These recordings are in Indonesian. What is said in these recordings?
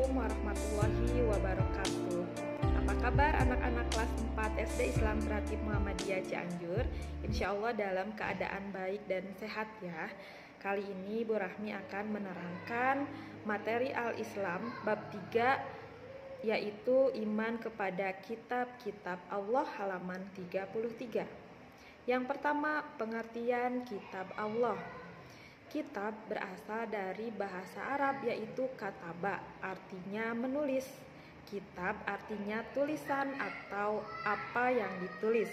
Assalamualaikum warahmatullahi wabarakatuh. Apa kabar anak-anak kelas 4 SD Islam Kreatif Muhammadiyah Cianjur? Insya Allah dalam keadaan baik dan sehat ya. Kali ini Bu Rahmi akan menerangkan materi Al-Islam bab 3, yaitu iman kepada kitab-kitab Allah halaman 33. Yang pertama, pengertian kitab Allah. Kitab berasal dari bahasa Arab yaitu kataba, artinya menulis. Kitab artinya tulisan atau apa yang ditulis.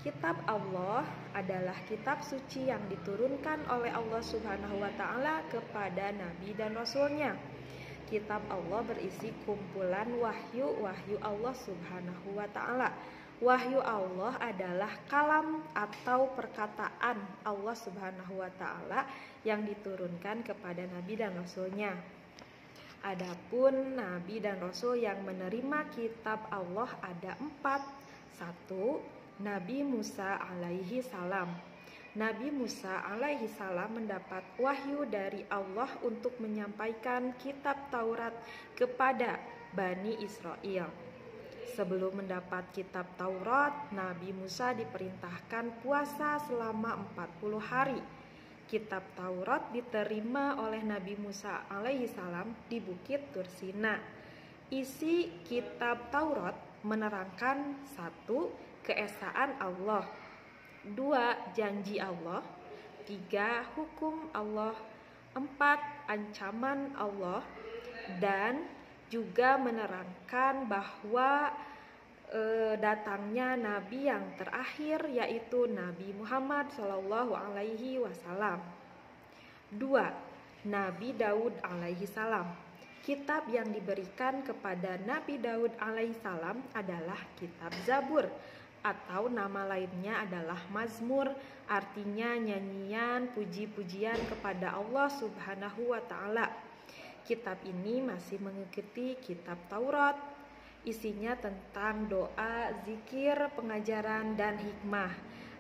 Kitab Allah adalah kitab suci yang diturunkan oleh Allah Subhanahu wa Ta'ala kepada Nabi dan Rasulnya. Kitab Allah berisi kumpulan wahyu Allah Subhanahu wa Ta'ala. Wahyu Allah adalah kalam atau perkataan Allah Subhanahu wa Ta'ala yang diturunkan kepada Nabi dan Rasulnya. Adapun Nabi dan Rasul yang menerima kitab Allah ada 4. 1. Nabi Musa alaihi salam. Nabi Musa alaihi salam mendapat wahyu dari Allah untuk menyampaikan kitab Taurat kepada Bani Israel. Sebelum mendapat kitab Taurat, Nabi Musa diperintahkan puasa selama 40 hari. Kitab Taurat diterima oleh Nabi Musa alaihi salam di Bukit Tursina. Isi kitab Taurat menerangkan 1. Keesaan Allah, 2. Janji Allah, 3. Hukum Allah, 4. Ancaman Allah, dan juga menerangkan bahwa datangnya Nabi yang terakhir yaitu Nabi Muhammad Shallallahu Alaihi Wasallam. 2. Nabi Daud Alaihi Salam. Kitab yang diberikan kepada Nabi Daud Alaihi Salam adalah Kitab Zabur, atau nama lainnya adalah Mazmur, artinya nyanyian puji-pujian kepada Allah Subhanahu wa Ta'ala. Kitab ini masih mengikuti kitab Taurat. Isinya tentang doa, zikir, pengajaran, dan hikmah.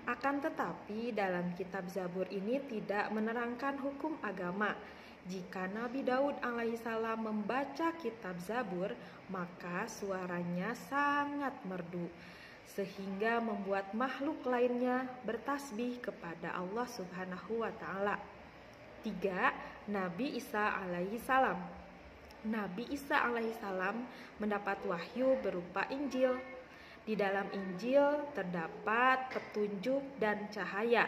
Akan tetapi dalam kitab Zabur ini tidak menerangkan hukum agama. Jika Nabi Daud alaihissalam membaca kitab Zabur, maka suaranya sangat merdu, sehingga membuat makhluk lainnya bertasbih kepada Allah Subhanahu wa Ta'ala. 3. Nabi Isa alaihi salam. Nabi Isa alaihi salam mendapat wahyu berupa Injil. Di dalam Injil terdapat petunjuk dan cahaya,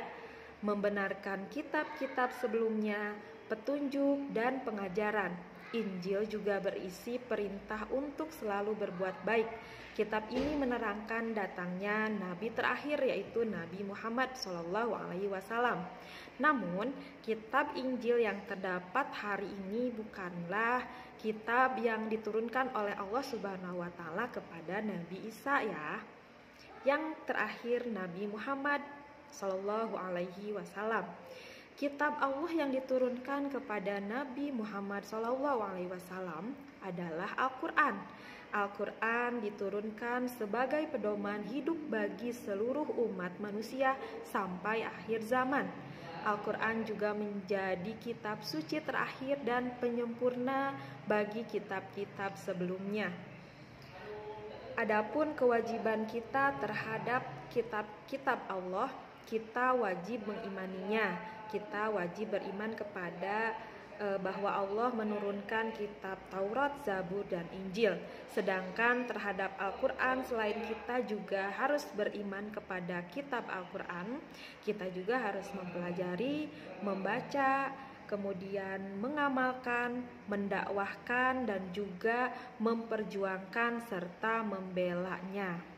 membenarkan kitab-kitab sebelumnya, petunjuk dan pengajaran. Injil juga berisi perintah untuk selalu berbuat baik. Kitab ini menerangkan datangnya Nabi terakhir yaitu Nabi Muhammad SAW. Namun, kitab Injil yang terdapat hari ini bukanlah kitab yang diturunkan oleh Allah Subhanahu wa Ta'ala kepada Nabi Isa ya. Yang terakhir Nabi Muhammad SAW. Kitab Allah yang diturunkan kepada Nabi Muhammad SAW adalah Al-Quran. Al-Quran diturunkan sebagai pedoman hidup bagi seluruh umat manusia sampai akhir zaman. Al-Quran juga menjadi kitab suci terakhir dan penyempurna bagi kitab-kitab sebelumnya. Adapun kewajiban kita terhadap kitab-kitab Allah, kita wajib mengimaninya. Kita wajib beriman kepada bahwa Allah menurunkan kitab Taurat, Zabur, dan Injil. Sedangkan terhadap Al-Quran, selain kita juga harus beriman kepada kitab Al-Quran, kita juga harus mempelajari, membaca, kemudian mengamalkan, mendakwahkan, dan juga memperjuangkan serta membelanya.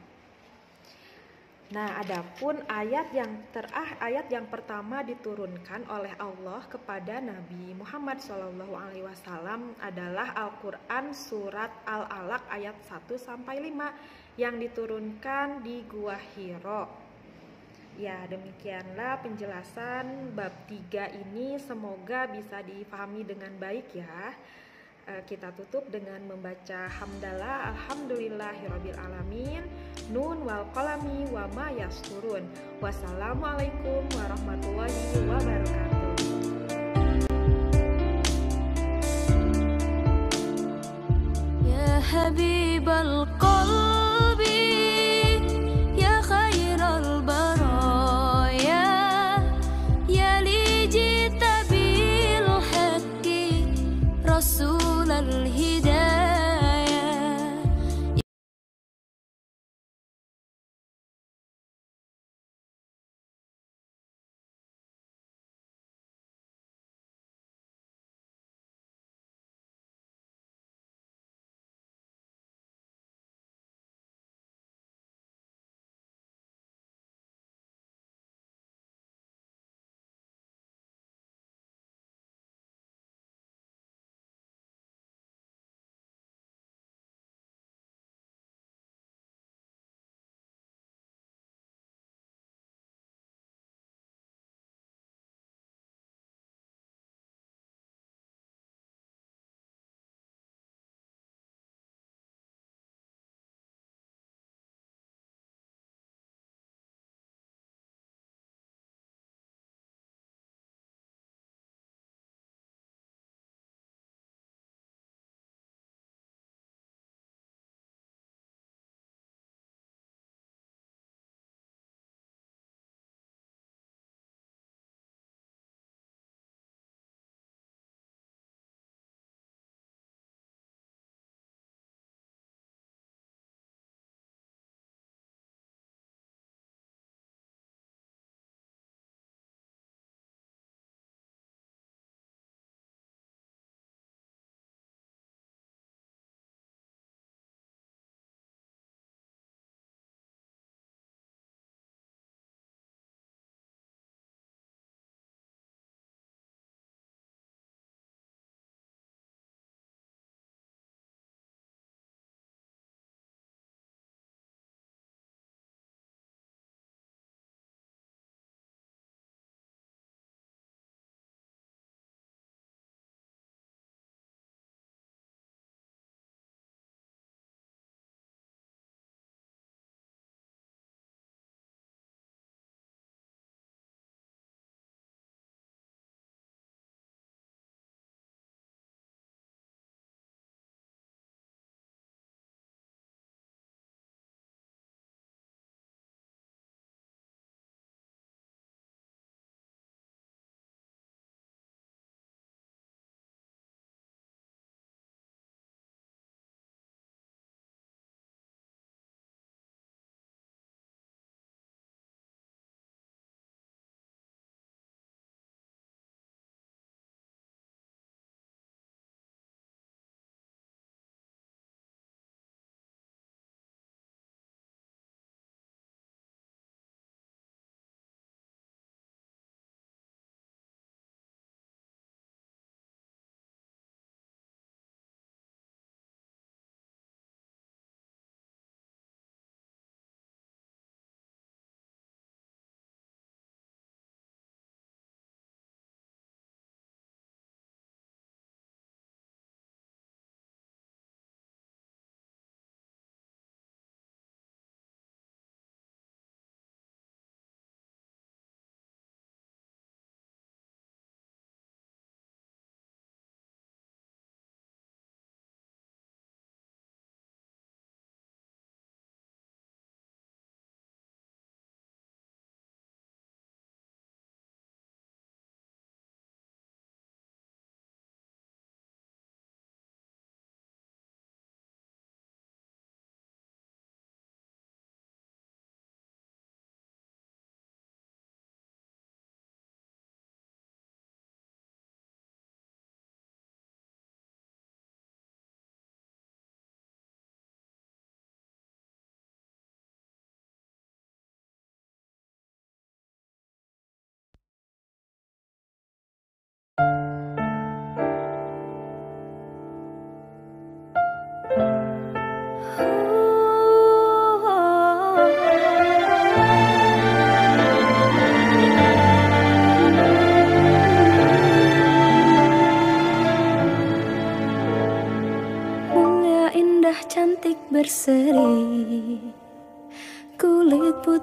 Nah, adapun ayat yang pertama diturunkan oleh Allah kepada Nabi Muhammad SAW adalah Al-Quran surat Al-Alaq ayat 1-5 yang diturunkan di Gua Hiro. Ya, demikianlah penjelasan bab 3 ini, semoga bisa difahami dengan baik ya. Kita tutup dengan membaca hamdalah alhamdulillahirabbil alamin, nun wal qalami wa ma yasturun. Wassalamualaikum warahmatullahi wabarakatuh. حبيب القلب يا خير البرايا يا لي جئت بالحق رسول الهداية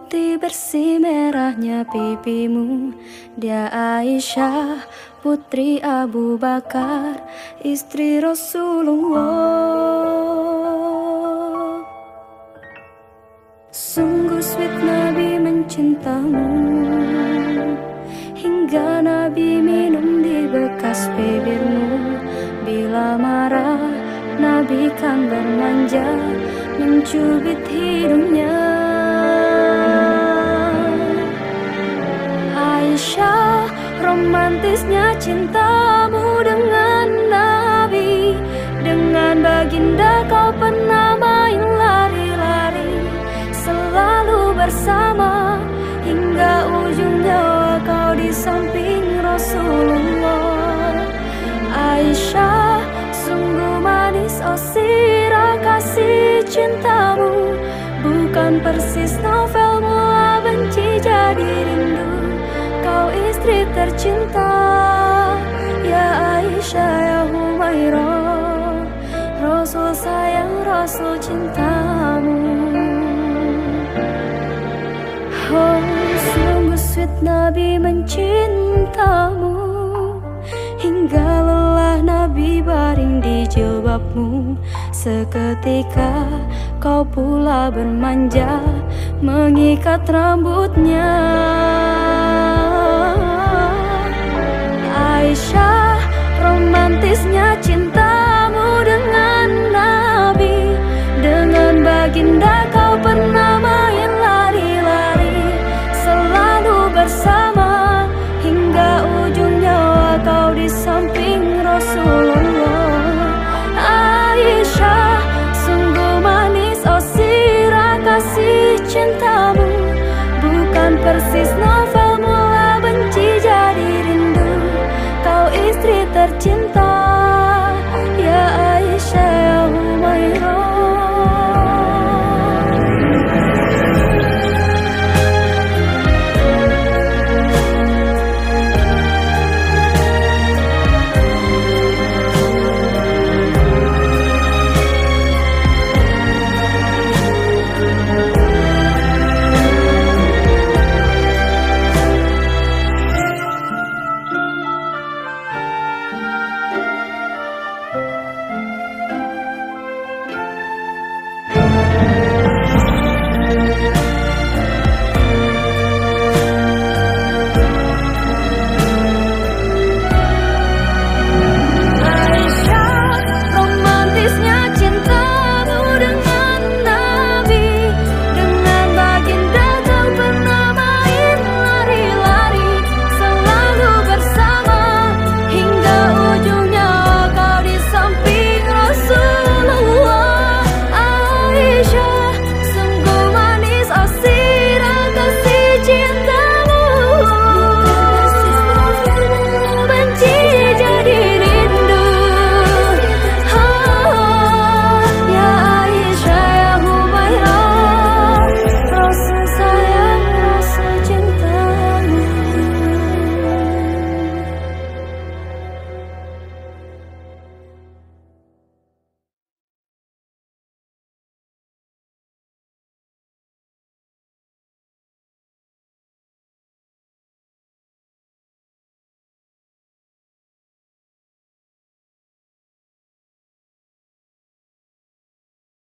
putih bersih merahnya pipimu. Dia Aisyah, putri Abu Bakar, istri Rasulullah. Sungguh sweet Nabi mencintamu, hingga Nabi minum di bekas bibirmu. Bila marah Nabi kan bermanja, mencubit hidungnya. Aisyah, romantisnya cintamu dengan Nabi. Dengan baginda kau pernah main lari-lari, selalu bersama hingga ujung nyawa kau di samping Rasulullah. Aisyah, sungguh manis oh sirah kasih cintamu, bukan persis novel mula benci jadi rindu. Kau istri tercinta, ya Aisyah ya Humairah, Rasul sayang Rasul cintamu. Oh sungguh sweet Nabi mencintamu, hingga lelah Nabi baring di jilbabmu. Seketika kau pula bermanja, mengikat rambutnya. Aisyah, romantisnya cintamu dengan Nabi. Dengan baginda kau pernah main lari-lari, selalu bersama hingga ujung nyawa kau di samping Rasulullah. Aisyah, sungguh manis oh sirah kasih cintamu, bukan persis